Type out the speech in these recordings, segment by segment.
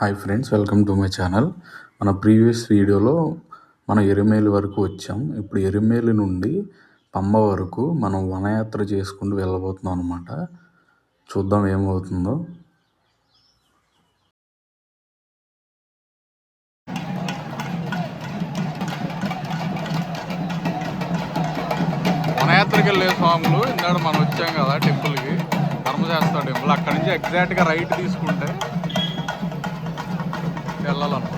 Hi friends, welcome to my channel. మన previous వీడియోలో మనం ఎరిమేలి వరకు వచ్చాం. ఇప్పుడు ఎరిమేలి నుండి పంబ వరకు మనం వనయాత్ర చేసుకుంటూ వెళ్ళబోతున్నాం అనమాట. చూద్దాం ఏమవుతుందో. వనయాత్రకి వెళ్ళే స్వాములు ఇందాక మనం వచ్చాం కదా టెంపుల్కి, ధర్మశాస్త్ర టెంపుల్. అక్కడి నుంచి ఎగ్జాక్ట్గా రైట్ తీసుకుంటే వెళ్ళాలన్నమాట.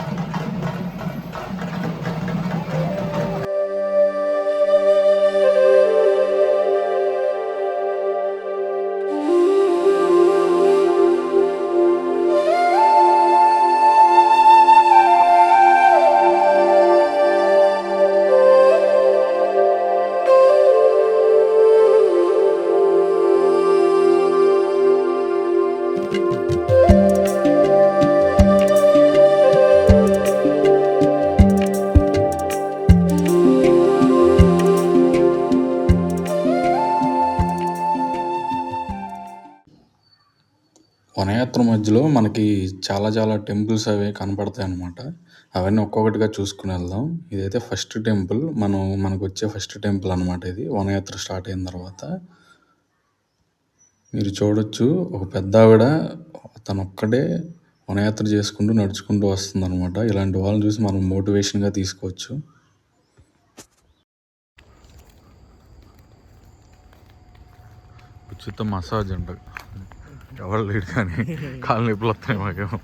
వనయాత్ర మధ్యలో మనకి చాలా టెంపుల్స్ అవి కనపడతాయి అన్నమాట. అవన్నీ ఒక్కొక్కటిగా చూసుకుని వెళ్దాం. ఇదైతే ఫస్ట్ టెంపుల్, మనకు వచ్చే ఫస్ట్ టెంపుల్ అనమాట. ఇది వనయాత్ర స్టార్ట్ అయిన తర్వాత మీరు చూడొచ్చు, ఒక పెద్ద ఆవిడ తను ఒక్కడే వనయాత్ర చేసుకుంటూ నడుచుకుంటూ వస్తుంది అనమాట. ఇలాంటి వాళ్ళని చూసి మనం మోటివేషన్గా తీసుకోవచ్చు. ఉచిత మసాజ్ అంట, ఎవరు లేడు కానీ కాళ్ళు నొప్పులు వస్తాయి మాకేమో.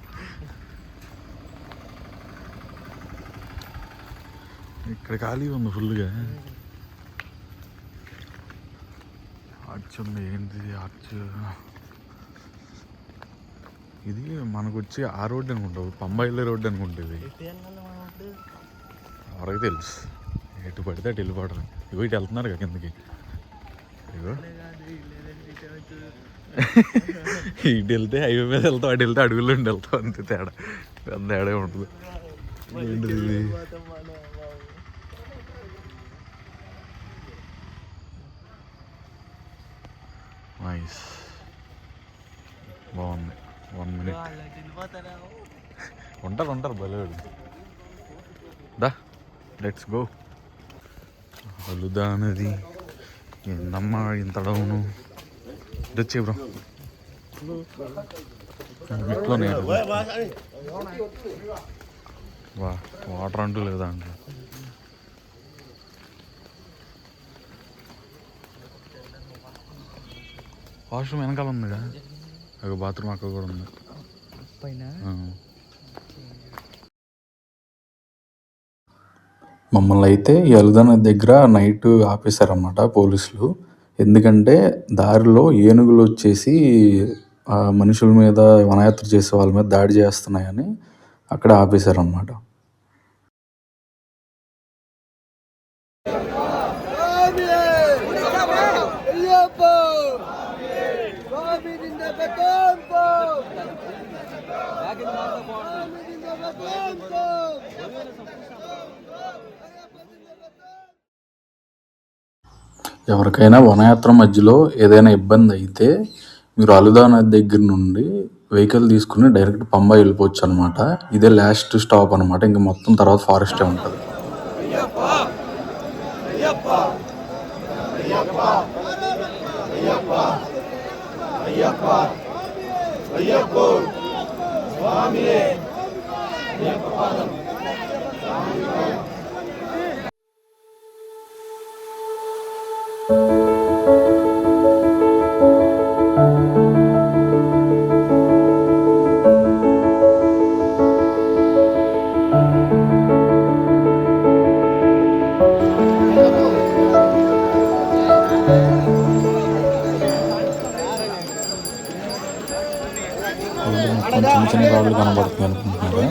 ఇక్కడ ఖాళీ ఉంది ఫుల్గా. ఆర్చ్ ఉంది. ఏంటిది ఆర్చ్? ఇది మనకు వచ్చి ఆ రోడ్డు అనుకుంటావు, పంబ వెళ్ళే రోడ్డు అనుకుంటుంది. ఎవరికి తెలుసు, ఎటు పడితే అటు వెళ్ళిపోవడం. ఇగో ఇటు వెళ్తున్నారు కదా కిందకి. ఇగో ఇటు వెళ్తే హైవే మీద వెళ్తావు, అటు వెళ్తే అడుగుల్లో ఉండి వెళ్తావు. అంతే తేడా, అంత తేడా ఉంటుంది. ఏంటిది? నైస్, బాగుంది. 1 minute ఉంటారు బలేవాడు. దా, లెట్స్ గో. అలుదా నది ఏందమ్మా ఇంత డౌను. వచ్చే బ్రో, ఇట్లోనే వాటర్ అంటూ లేదా అంటే. వాష్రూమ్ వెనకాల ఉందిగా, ఒక బాత్రూమ్ అక్కడ కూడా ఉంది. మమ్మల్ని అయితే ఈ అలుదా నది దగ్గర నైట్ ఆపేశారన్నమాట పోలీసులు. ఎందుకంటే దారిలో ఏనుగులు వచ్చేసి మనుషుల మీద, వనయాత్ర చేసే వాళ్ళ మీద దాడి చేస్తున్నాయని అక్కడ ఆపేశారన్నమాట. ఎవరికైనా వనయాత్ర మధ్యలో ఏదైనా ఇబ్బంది అయితే మీరు అలుదా నది దగ్గర నుండి వెహికల్ తీసుకుని డైరెక్ట్ పంబ వెళ్ళిపోవచ్చు అనమాట. ఇదే లాస్ట్ స్టాప్ అనమాట. ఇంకా మొత్తం తర్వాత ఫారెస్టే ఉంటుంది. చిన్న రాళ్ళు కనబడుతుంది అనుకుంటున్నారా?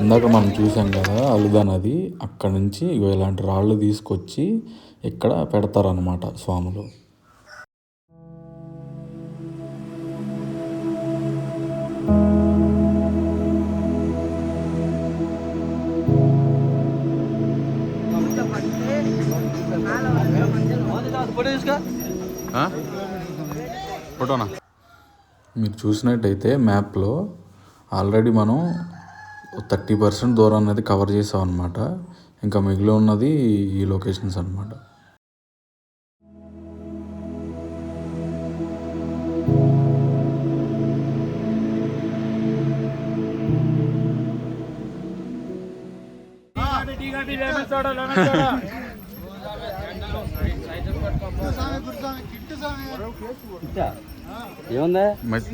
ఇందాక మనం చూసాం కదా అలుదా నది, అక్కడ నుంచి ఇలాంటి రాళ్ళు తీసుకొచ్చి ఇక్కడ పెడతారనమాట స్వాములు. ఫోటోనా? మీరు చూసినట్టయితే మ్యాప్లో ఆల్రెడీ మనం 30% దూరం అనేది కవర్ చేసాం అనమాట. ఇంకా మిగిలి ఉన్నది ఈ లొకేషన్స్ అనమాట.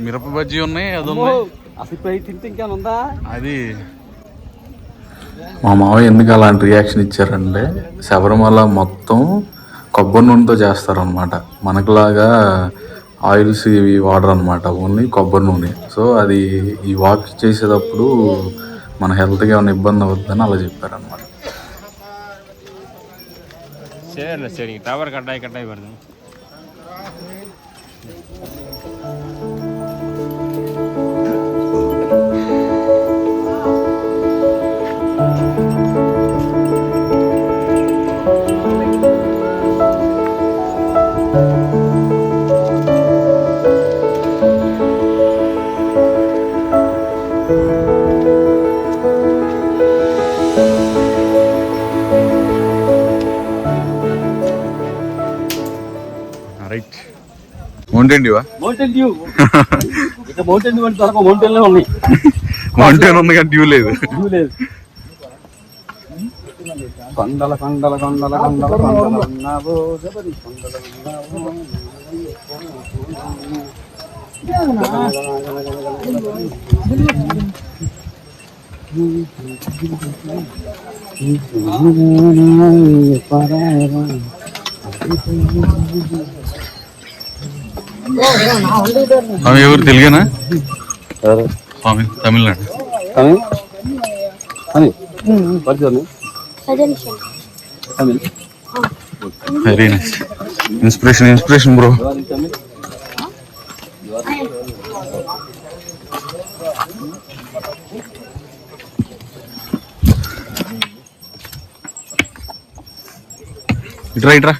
మిరప బజ్జీ ఉన్నాయి, అది అది. మా మామయ్య ఎందుకు అలాంటి రియాక్షన్ ఇచ్చారంటే, శబరిమల మొత్తం కొబ్బరి నూనెతో చేస్తారనమాట. మనకులాగా ఆయిల్స్ ఇవి వాడరు అనమాట, ఓన్లీ కొబ్బరి నూనె. సో అది ఈ వాక్ చేసేటప్పుడు మన హెల్త్కి ఏమైనా ఇబ్బంది అవుతుందని అలా చెప్పారనమాట. சரி டவர் கட்டாய் வருது. రైట్. మౌంటైన్ డ్యూవా? Mountain Dew. ఇక మౌంటైన్ డ్యూ అంటే త్వరగా మౌంటైన్లే ఉన్నాయి. మౌంటైన్ ఉంది కానీ డ్యూ లేదు. డ్యూ లేదు. కొండల కొండల కొండల కొండల కొండల ఉన్నావో జబరి కొండల ఉన్నావో. స్వామి ఎవరు తెలుగేనా? స్వామి Tamil Nadu. Very nice. Inspiration bro. ఇట్రా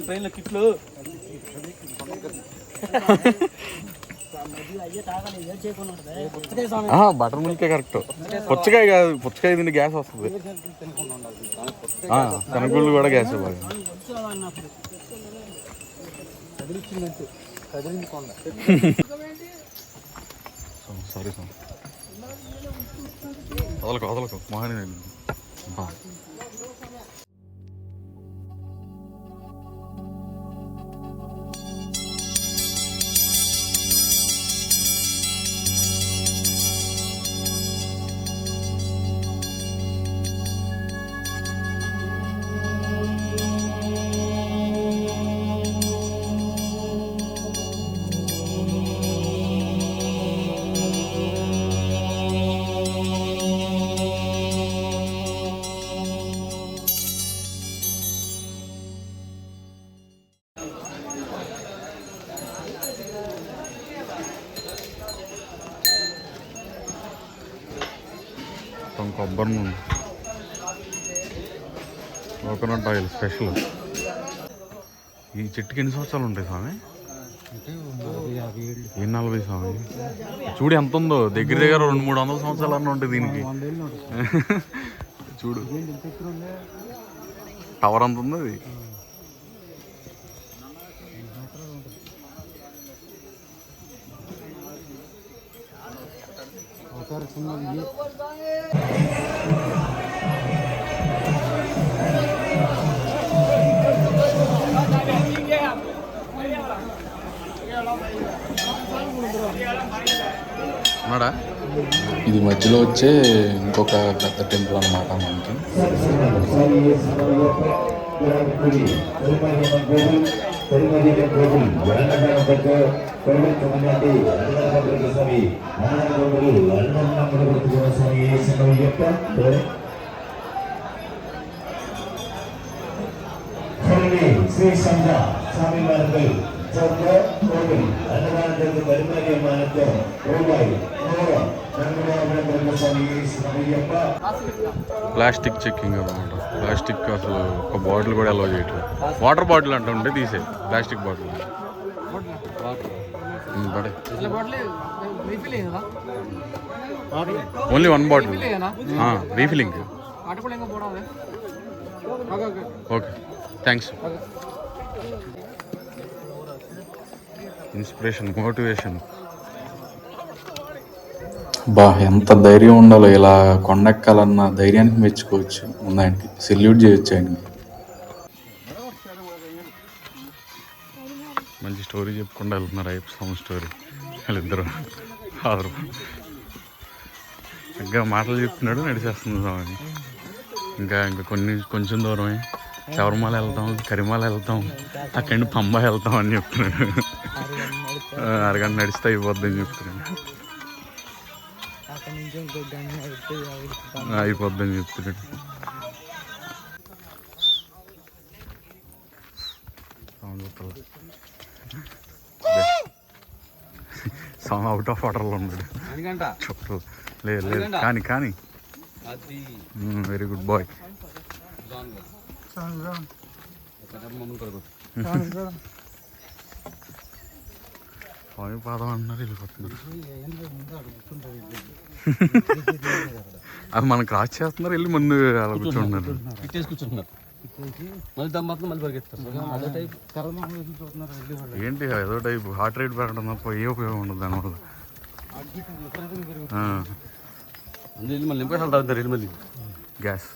ట్రైన్లో కిట్లు బటర్ మిల్కే కరెక్ట్. పుచ్చకాయ కాదు, పుచ్చకాయ తింటే గ్యాస్ వస్తుంది. కనుగోళ్ళు కూడా గ్యాస్ ఇవ్వాలి. సారీ సార్, వదలకు మోహన్. కొబ్బరి నూనె, కోకోనట్ ఆయిల్ స్పెషల్. ఈ చెట్టుకి ఎన్ని సంవత్సరాలు ఉంటాయి స్వామి? 40 స్వామి. చూడు ఎంత ఉందో, దగ్గర 200-300 సంవత్సరాలు అన్న ఉంటాయి దీనికి. చూడు టవర్ అంత ఉంది అది. ఇది మధ్యలో వచ్చే ఇంకొక పెద్ద టెంపుల్ అన్నమాట మనకి. శ్రీ సంజ స్వామి వారికి ప్లాస్టిక్ చెక్కింగ్ అనమాట. ప్లాస్టిక్ అసలు ఒక బాటిల్ కూడా అలౌ చేయట్లేదు. వాటర్ బాటిల్ అంటూ ఉంటే తీసే ప్లాస్టిక్ బాటిల్ పడే only one bottle refilling. Okay thanks. Inspiration, motivation. బా ఎంత ధైర్యం ఉండాలో ఇలా కొండెక్కాలన్న ధైర్యానికి మెచ్చుకోవచ్చు. ముందు ఆయనకి సెల్యూట్ చేయొచ్చు ఆయనకి. మంచి స్టోరీ చెప్పుకుండా వెళ్తున్నారు. అయ్యప్ప స్వామి స్టోరీ వాళ్ళిద్దరు ఫాదర్. ఇంకా మాటలు చెప్తున్నాడు, నడిచేస్తుంది స్వామి. ఇంకా కొంచెం దూరమే శబరిమల వెళ్తాం, కరిమల వెళ్తాం, అక్కడి నుండి పంబ వెళ్తాం అని చెప్తున్నాడు. అరగంట నడిస్తే అయిపోద్దని చెప్తున్నాడు. అయిపోద్దని చెప్తున్నాడు. సాంగ్ అవుట్ ఆఫ్ ఆర్డర్లో ఉన్నాడు. చుట్టూ లేదు లేదు కానీ కానీ వెరీ గుడ్ బాయ్. స్వామి పాదం అంటున్నారు, వెళ్ళిపోతున్నారు. అది మనం క్రాస్ చేస్తున్నారు, వెళ్ళి ముందు అలా కూర్చుంటున్నారు. ఏంటి ఏదో టైప్ హార్ట్ రేట్ పెరగడం తప్ప ఏ ఉపయోగం ఉండదు దానివల్ల. గ్యాస్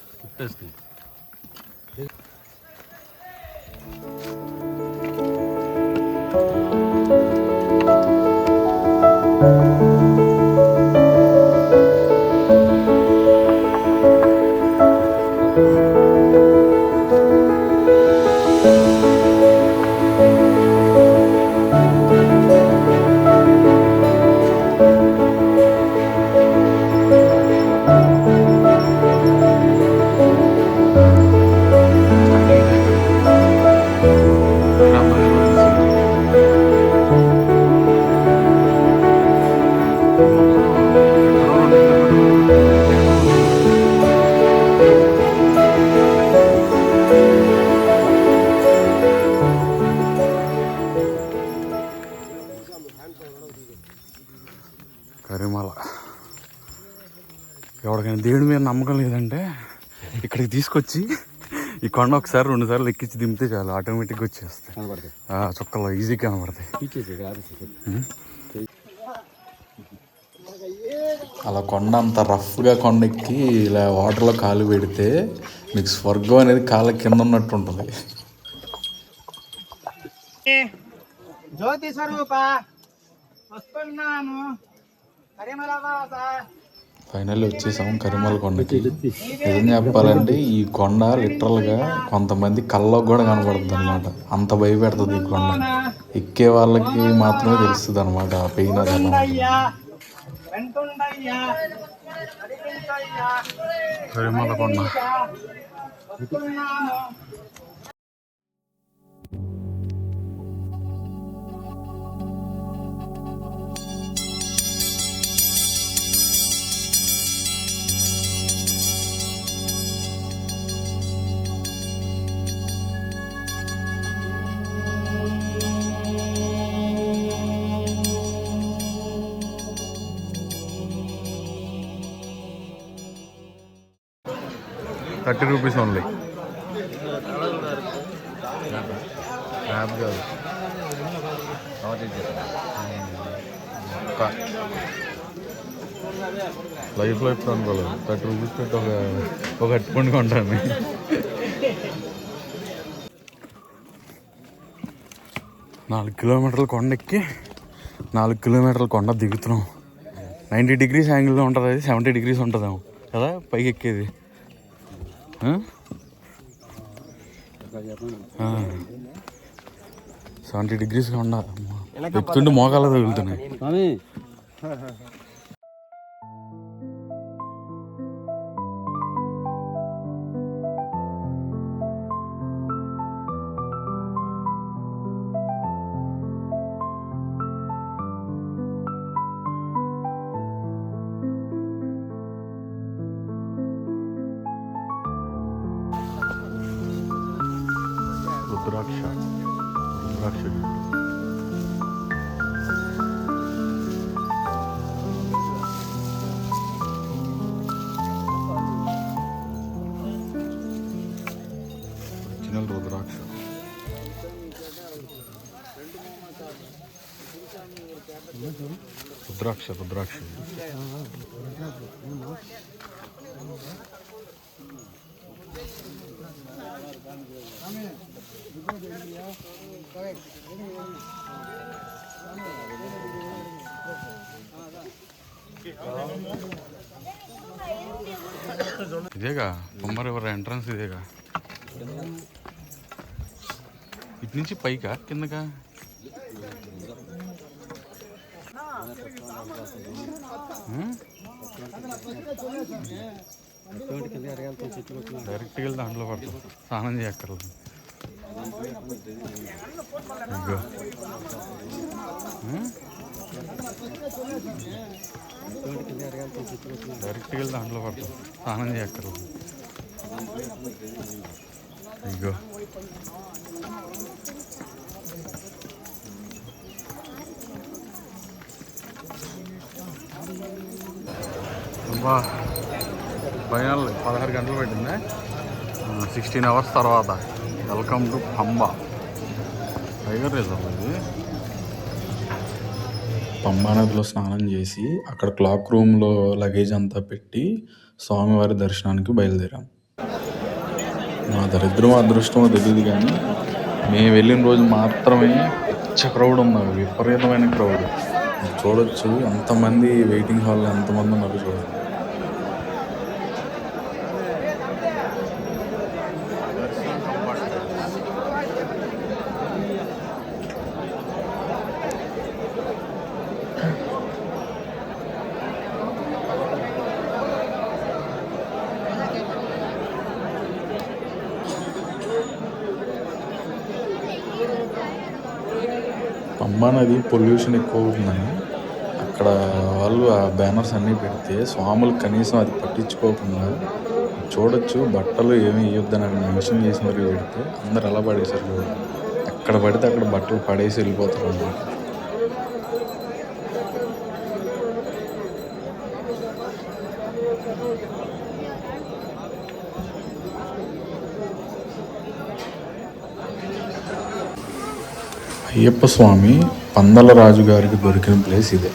కరిమల. ఎవరికైనా దేవుడి మీద నమ్మకం లేదంటే ఇక్కడికి తీసుకొచ్చి ఈ కొండ ఒకసారి 2 సార్లు ఎక్కించి దింపితే చాలు, ఆటోమేటిక్గా వచ్చేస్తాయి. చుక్కలు ఈజీగా కనబడతాయి. అలా కొండ అంత రఫ్గా కొండెక్కి ఇలా వాటర్లో కాలు పెడితే మీకు స్వర్గం అనేది కాళ్ళ కింద ఉన్నట్టు ఉంటుంది. జ్యోతి స్వరూప వస్తున్నాను. ఫైనల్లీ వచ్చేసాము కరిమల కొండకి. నిజం చెప్పాలంటే ఈ కొండ లిటరల్గా కొంతమంది కళ్ళకు కూడా కనబడుతుంది అనమాట. అంత భయపెడుతుంది ఈ కొండ. ఎక్కే వాళ్ళకి మాత్రమే తెలుస్తుంది అనమాట ఆ పెయిన్. అది కరిమల కొండ. 30 రూపీస్ ఓన్లీ. యాప్ కాదు, లైఫ్లో ఎప్పుడు అనుకోలేదు 30 రూపీస్ పెట్టి ఒక అట్టుపండు కొంటాను. 4 కిలోమీటర్ల కొండ ఎక్కి 4 కిలోమీటర్ల కొండ దిగుతున్నాం. 90 డిగ్రీస్ యాంగిల్లో ఉంటుంది, అది 70 డిగ్రీస్ ఉంటుందేమో కదా పైకి ఎక్కేది. 70 డిగ్రీస్గా ఉండ ఎక్కుతుంటే మోకాలు తగులుతున్నాయి. ఒరిజినల్ రుద్రాక్ష. రుద్రాక్ష రుద్రాక్ష ఇదేగా పంబ రివర్ ఎంట్రన్స్ ఇదేగా. ఇటు నుంచి పైకా కిందకా? డైరెక్ట్గా వెళ్ళి దాంట్లో పడతాం, స్నానం చేయక్కర్లేదు. డైరెక్ట్గా వెళ్ళి దాంట్లో పడతాం, స్నానం చేయక్కర్లేదు. ఇగో ఫైనల్ 16 గంటలు పెట్టింది. 16 అవర్స్ తర్వాత welcome to Pamba tiger reserve. ఇది పంబా నదిలో స్నానం చేసి అక్కడ క్లాక్ రూమ్లో లగేజ్ అంతా పెట్టి స్వామివారి దర్శనానికి బయలుదేరాం. మా దరిద్రం అదృష్టమో తెలియదు కానీ మేము వెళ్ళిన రోజు మాత్రమే పిచ్చ క్రౌడ్ ఉన్నారు, విపరీతమైన క్రౌడ్. చూడొచ్చు ఎంతమంది వెయిటింగ్ హాల్లో ఎంతమంది ఉన్నారు చూడండి. పంబా నది పొల్యూషన్ ఎక్కువ అవుతుందని అక్కడ వాళ్ళు ఆ బ్యానర్స్ అన్నీ పెడితే స్వాములు కనీసం అది పట్టించుకోకుండా చూడొచ్చు బట్టలు ఏమీ ఇవ్వద్దని మెన్షన్ చేసి మరీ పెడితే అందరు ఎలా పడేసారు చూడండి. ఎక్కడ పడితే అక్కడ బట్టలు పడేసి వెళ్ళిపోతారు అన్నమాట. అయ్యప్ప స్వామి పందల రాజు గారికి దొరికిన ప్లేస్ ఇదే.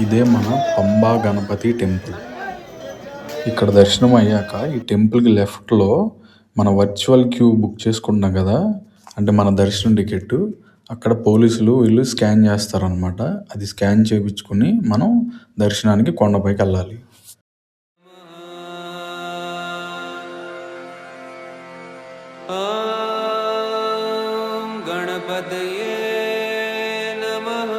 ఇదే మన పంబా గణపతి టెంపుల్. ఇక్కడ దర్శనం అయ్యాక ఈ టెంపుల్కి లెఫ్ట్లో మన వర్చువల్ క్యూ బుక్ చేసుకుంటున్నాం కదా, అంటే మన దర్శనం టికెట్, అక్కడ పోలీసులు వీళ్ళు స్కాన్ చేస్తారనమాట. అది స్కాన్ చేయించుకుని మనం దర్శనానికి కొండపైకి వెళ్ళాలి. గణపతయే నమః.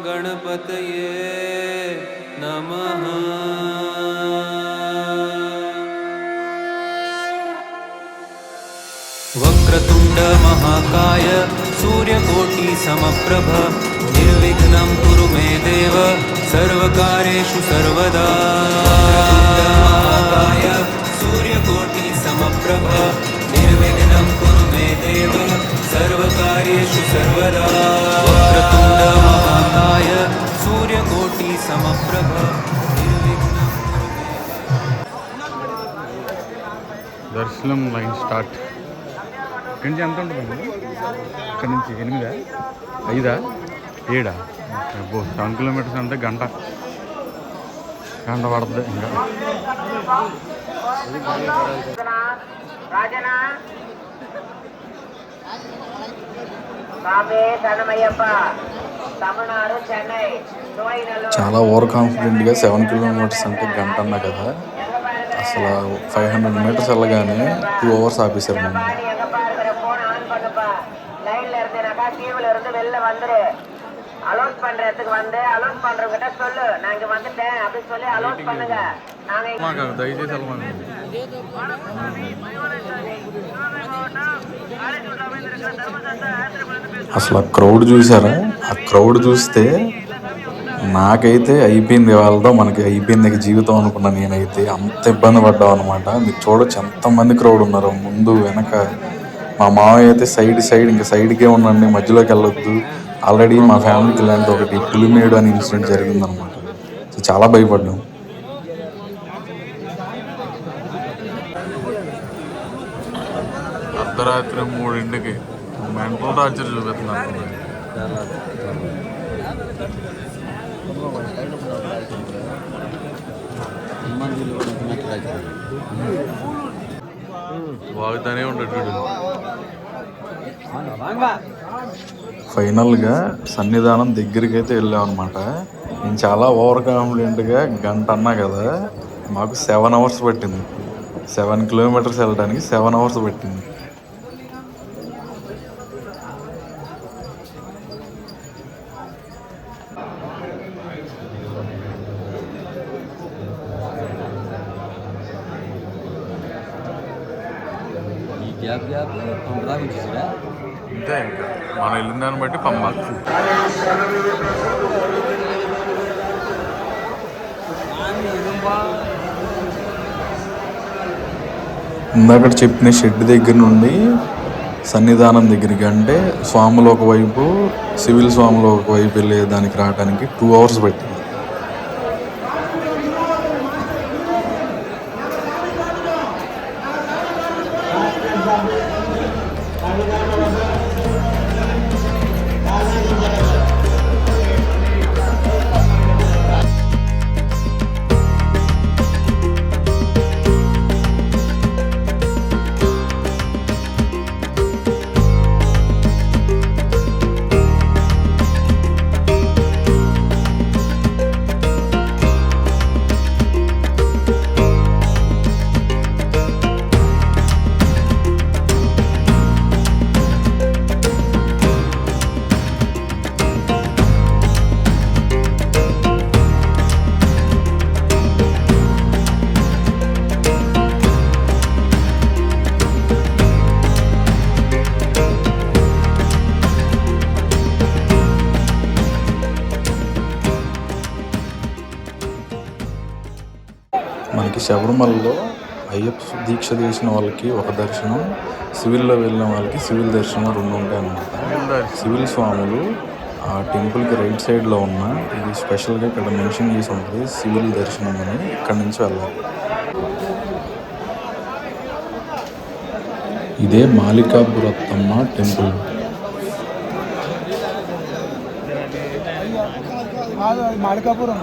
గణపతయే నమః. వక్రతుండ మహాకాయ సూర్యకోటి సమప్రభ నిర్విఘ్నం కురు మే దేవ సర్వకార్యేషు సర్వదా. మహాకాయ సూర్యకోటి సమప్రభ నిర్విఘ్నం కురు మే దేవ సర్వకార్యేషు సర్వదా. వక్రతుండ మహాకాయ సూర్యకోటి సమప్రభ నిర్విఘ్నం కురు మే దేవ. దర్శనం లైన్ స్టార్ట్. ఇక్కడి నుంచి ఎంత ఉంటుందండి? ఇక్కడి నుంచి 8, 5, 7 అబ్బో 7 కిలోమీటర్స్ అంటే గంట పడుతుంది. ఇంకా చాలా ఓవర్ కాన్ఫిడెంట్గా 7 కిలోమీటర్స్ అంటే గంట అన్నా కదా, అసలు 500 మీటర్స్ వెళ్ళగానే 2 hours ஆபீசர் நம்ம. லைன்ல இருந்தேனாக்கா கியூல இருந்து வெளில வந்துரு. அலோட் பண்ற இடத்துக்கு வந்து அலோட் பண்றவங்கிட்ட சொல்லு நான் இங்க வந்துட்டேன் அப்படி சொல்லி அலோட் பண்ணுங்க. நாங்க దయచేసి వెళ్ళమని. అసలు ఆ క్రౌడ్ చూసారా? ఆ క్రౌడ్ చూస్తే నాకైతే అయిపోయింది వాళ్ళతో, మనకి అయిపోయింది ఇక జీవితం అనుకున్నా. నేనైతే అంత ఇబ్బంది పడ్డాం అనమాట. మీరు చూడొచ్చు ఎంతమంది క్రౌడ్ ఉన్నారు ముందు వెనక. మా మామయ్య అయితే సైడ్ ఇంకా సైడ్కే ఉండండి, మధ్యలోకి వెళ్ళొద్దు. ఆల్రెడీ మా ఫ్యామిలీకి ఇలాంటి ఒకటి పులిమేడు అనే ఇన్సిడెంట్ జరిగిందనమాట. సో చాలా భయపడ్డాం. అర్ధరాత్రి 3ంటికి మెంటల్ టార్చర్ చూపిస్తున్నారు. వాగుతానే ఉంటాడు. ఫైనల్గా సన్నిధానం దగ్గరికి అయితే వెళ్ళాం అనమాట. నేను చాలా ఓవర్ కాన్ఫిడెంట్గా గంట అన్నా కదా, మాకు 7 అవర్స్ పట్టింది. 7 కిలోమీటర్స్ వెళ్ళడానికి 7 అవర్స్ పట్టింది. అంతే, ఇంకా మనం వెళ్ళిన దాన్ని బట్టి పంపాలి. ఇందాక చెప్పిన షెడ్ దగ్గర నుండి సన్నిధానం దగ్గరికి, అంటే స్వాములు ఒకవైపు సివిల్ స్వాములు ఒకవైపు వెళ్ళే దానికి రావడానికి 2 అవర్స్ పట్టింది. మనకి శబరిమలలో అయ్యప్ప దీక్ష చేసిన వాళ్ళకి ఒక దర్శనం, సివిల్లో వెళ్ళిన వాళ్ళకి సివిల్ దర్శనం 2 ఉంటాయి అన్నమాట. సివిల్ స్వాములు ఆ టెంపుల్కి రైట్ సైడ్లో ఉన్న, ఇది స్పెషల్గా ఇక్కడ మెన్షన్ చేసి ఉంటుంది సివిల్ దర్శనం అని. ఇక్కడ నుంచి వెళ్ళాలి. ఇదే Malikapurathamma temple. Malikappuram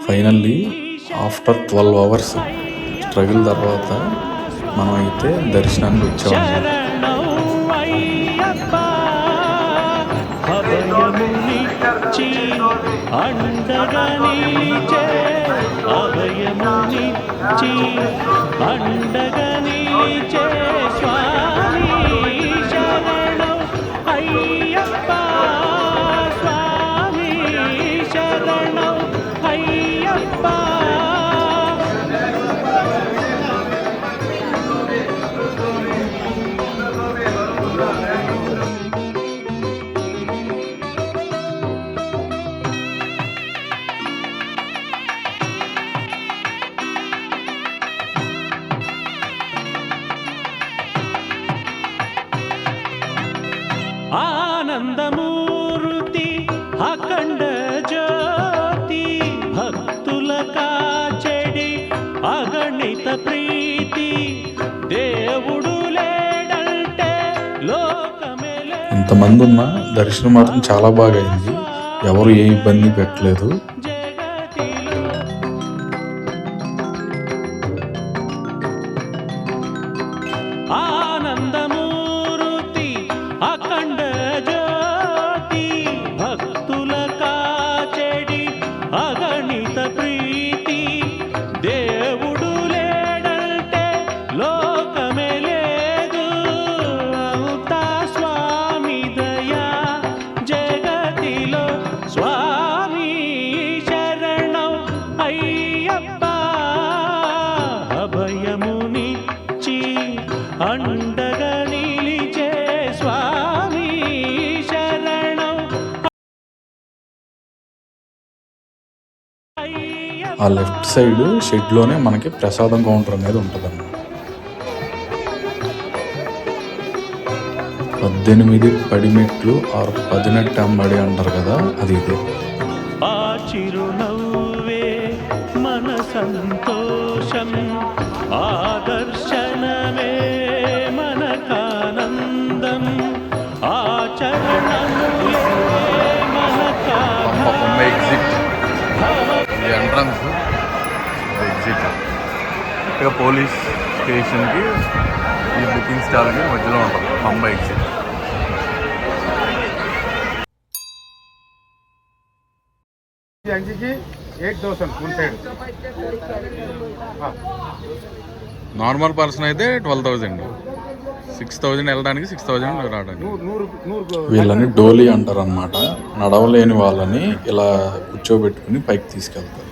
finally after 12 hours struggle తర్వాత మనం అయితే దర్శనానికి వచ్చాము. ఆనందమూర్తి అఖండ జ్యోతి భక్తుల కాచెడి అగణిత ప్రీతి దేవుడు లేడంటే లోకమే. ఇంతమంది ఉన్న దర్శనం మాత్రం చాలా బాగా అయింది. ఎవరు ఏ ఇబ్బంది పెట్టలేదు. ఆనందమూర్తి అఖండ జ్యోతి భక్తుల కాచెడి అగణిత ప్రీతి ఆ లెఫ్ట్ సైడ్ షెడ్లోనే మనకి ప్రసాదం కౌంటర్ అనేది ఉంటుందన్నమాట. 18 పడిమెట్లు ఆరు 18 అంబడి అంటారు కదా, అది ఇదే. ఆ చిరునవ్వే మన సంతోషం, ఆ దర్శనమే మనకానందం, ఆ చరణములే పంబ ఎగ్జిట్, ఇది ఎంట్రన్స్, ఎగ్జిట్. ఇక పోలీస్ స్టేషన్కి ఈ బుకింగ్ స్టాల్కి మధ్యలో ఉంటుంది పంబ ఎగ్జిట్. నార్మల్ పర్సన్ అయితే 12,000, 6,000 వెళ్ళడానికి, 6,000 రావడానికి. వీళ్ళని డోలీ అంటారు అనమాట. నడవలేని వాళ్ళని ఇలా కూర్చోబెట్టుకుని పైకి తీసుకెళ్తారు.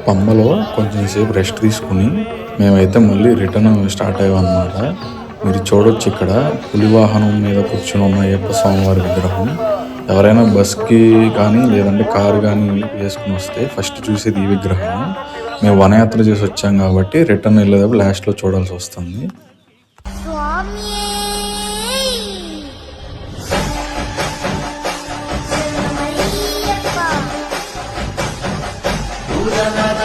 పంబలో కొంచెం సేపు రెస్ట్ తీసుకుని మేమైతే మళ్ళీ రిటర్న్ స్టార్ట్ అయ్యామన్నమాట. మీరు చూడొచ్చు ఇక్కడ పులివాహనం మీద కూర్చుని ఉన్న అయ్యప్ప స్వామివారి విగ్రహం. ఎవరైనా బస్కి కానీ లేదంటే కారు కానీ వేసుకుని వస్తే ఫస్ట్ చూసేది ఈ విగ్రహం. మేము వనయాత్ర చేసి వచ్చాం కాబట్టి రిటర్న్ వెళ్ళేటప్పుడు లాస్ట్లో చూడాల్సి వస్తుంది. భూతనాథ